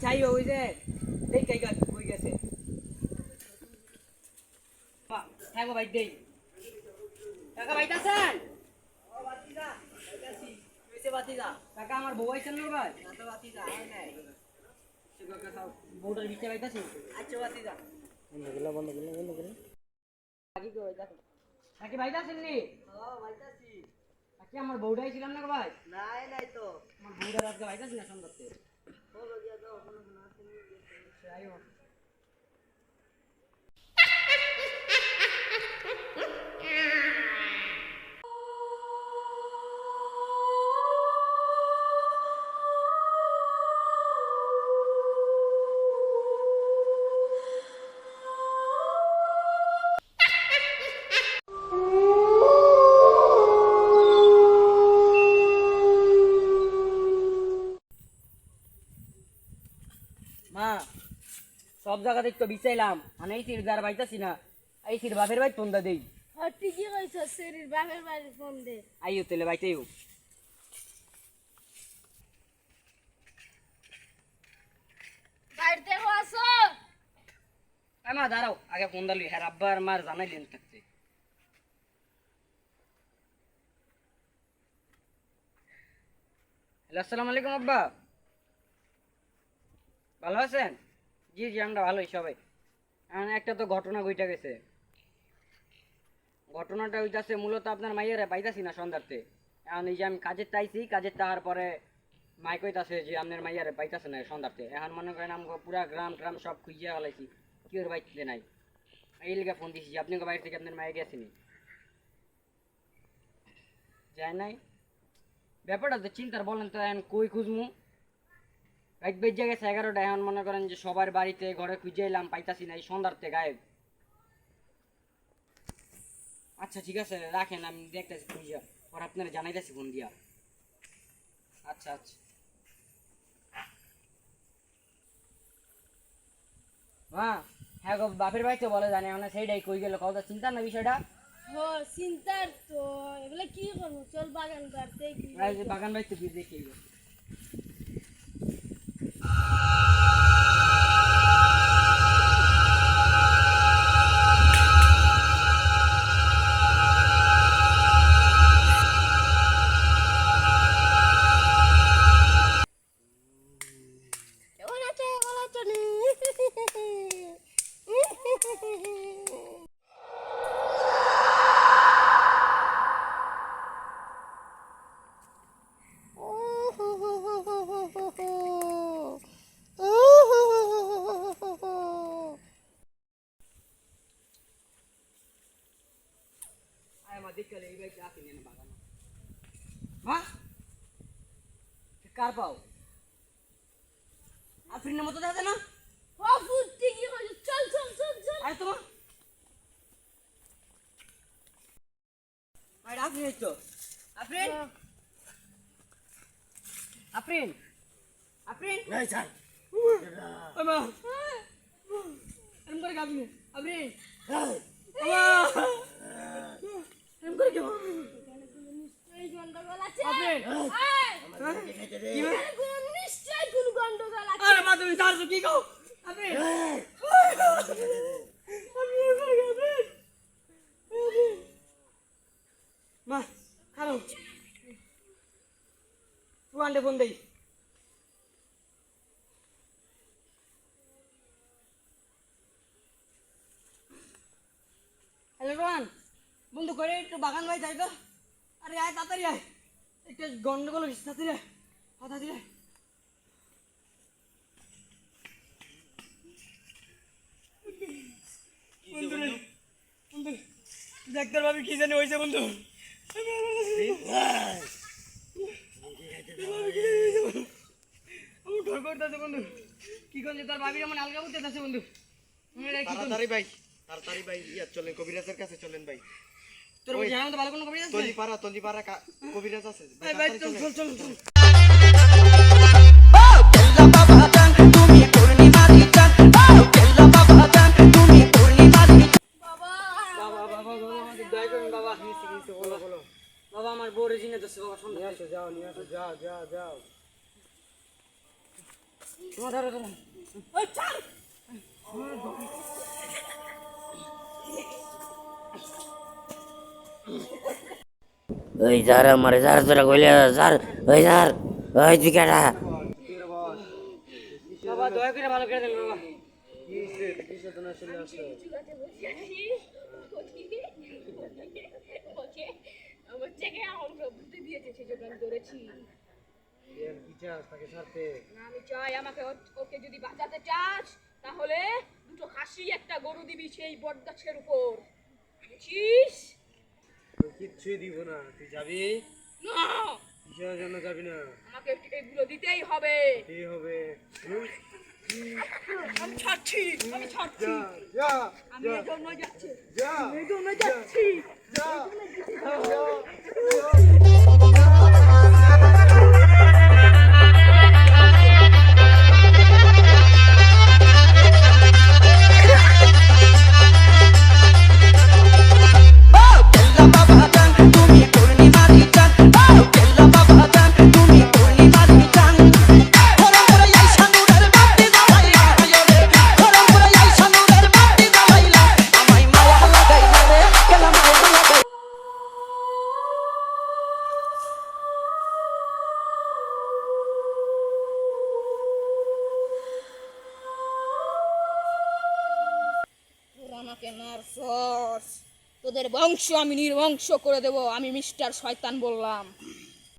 আচ্ছা আইও ওই যে দেখ কাইকা কই গেছে হ্যাঁ গো ভাই দেই কাকা ভাইতাছেন ও বাতিজা ভাইতাছি কইছে বাতিজা কাকা আমার বউ আইছেন না ভাই না তো বাতিজা আয় নাই সে কাকা বউটার বিচে ভাইতাছি আচ্ছা বাতিজা বন্ধ করলে আগে কই দেখো নাকি ভাইতাছেন নি ও ভাইতাছি আচ্ছা আমার বউটাই ছিলাম না ভাই নাই নাই তো আমার বউটার আজকে ভাইতাছি না সুন্দরতে ও গিয়া দাও কোনো না আসেনি সে আইও মা সব জায়গা থেকে তো বিচাইলাম মানে এই সির যার বাইতাছি না এই সির বাপের বাড়ি ফোন দা দেই ঠিকই কইছ শরীর বাপের বাড়ি ফোন দে আইও তেলে বাইতেও বাড়িতে আসো মা দাঁড়াও আগে ফোন দালি হ্যাঁ আব্বা আর মার জানাইলেন থাকতে হ্যালো আসসালামু আলাইকুম আব্বা ভালো আছেন জি জি আমরা ভালোই সবাই একটা তো ঘটনা ঘইটা গেছে ঘটনাটা হইতাছে মূলত আপনার মাইয়ারে পাইতাছি না সন্ধ্যাতে এখন এই যে আমি কাজের চাইছি কাজের তাহার পরে মাই কইতাছে যে আপনার মাইয়ারে পাইতাছে না সন্ধ্যাতে এখন মনে করেন আমাকে পুরা গ্রাম ট্রাম সব খুঁজিয়া ফেলাইছি কি ওর বাইতে নাই এই লিগে ফোন দিছি যে আপনাকে বাইরে থেকে আপনার মায়ে গেছেনি যায় নাই ব্যাপারটা তো চিন্তার বলেন তো এখন কই খুঁজমু রাত বেজে গেছে 11টা এখন মনে করেন যে সবার বাড়িতে ঘরে খুঁজে এলাম পাইতাছি না এই সন্ধ্যাতে গায়েব আচ্ছা ঠিক আছে রাখেন আমি দেখতেছি খুঁজিয়া পর আপনারা জানাইতেছি ফোন দিয়া আচ্ছা আচ্ছা হ্যাঁ গো বাপের বাড়িতে বলে জানে মানে সেইটাই কই গেল কত চিন্তা না বিষয়টা হো চিন্তার তো এগুলা কি করব চল বাগান বাড়তে কি বাগান বাড়িতে গিয়ে দেখি ওলা তো নি দেখলে এই বাইক আসেনি না বাগান মা কার পাও আফরিনের মতো দেখা যায় না ও ফুটি কি কইছ চল চল চল চল আরে তোমার আরে আফরিন তো আফরিন আফরিন আফরিন এই ছাড় আমা এরম করে গাবি আফরিন এই আমা এরম করে কেউ নিশ্চয়ই গন্ডগোল আছে আফরিন আমার দিকে খেতে দে নিশ্চয়ই কোন গন্ডগোল আছে আরে মা তুমি জানো কি কও আফরিন এই মা খালো ওয়ান্ডে ফোন দেই হ্যালো রোহান বন্ধু করে একটু বাগান ভাই যাই তো আরে আয় তাড়াতাড়ি আয় একটু গন্ডগোল হয়েছে তাড়াতাড়ি আয় তাড়াতাড়ি আয় বন্ধু রে বন্ধু ডাক্তার ভাবি কি জানি হয়েছে বন্ধু আমার ডর করতেছে বন্ধু কি করছে তোর ভাবির এমন আলগা করতেছে বন্ধু তাড়াতাড়ি ভাই ইয়া চলেন কবিরাজের কাছে চলেন ভাই তোর জানা তো ভালো কোনো কবি আছে তলিপাড়া কবিরাজ আছে ভাই ভাই চল চল চল চল বাবা বাবা বাবা বাবা আমাকে দয়া করুন বাবা বাবা আমার বউরে জিনে যাচ্ছে বাবা শুনতে নিয়ে আসো যাও যাও তোমার ধরো তোমার ওই ছাড় ওই যার আমারে যার তোরা কইলে যার ওই যার ওই দিকেটা বাবা দয়া করে ভালো করে দেন বাবা আমার থেকে আমার বুদ্ধি দিয়েছে সেজন্য আমি ধরেছি না, আমি চাই আমাকে ওকে যদি বাঁচাতে চাস তাহলে দুটো খাসি একটা গরু দিবি সেই বট গাছের উপর বুঝছিস কিচ্ছুই দিব না, তুই যাবি? না কিসের জন্য যাবি না? আমাকে এগুলো দিতেই হবে কি হবে? আমি ছাড়ছি আমি ছাড়ছি যা আমি এই জন্য যাচ্ছি যা এই জন্য যাচ্ছি তোরা আমাকে মারছস তোদের বংশ আমি নির্বংশ করে দেব আমি মিস্টার শয়তান বললাম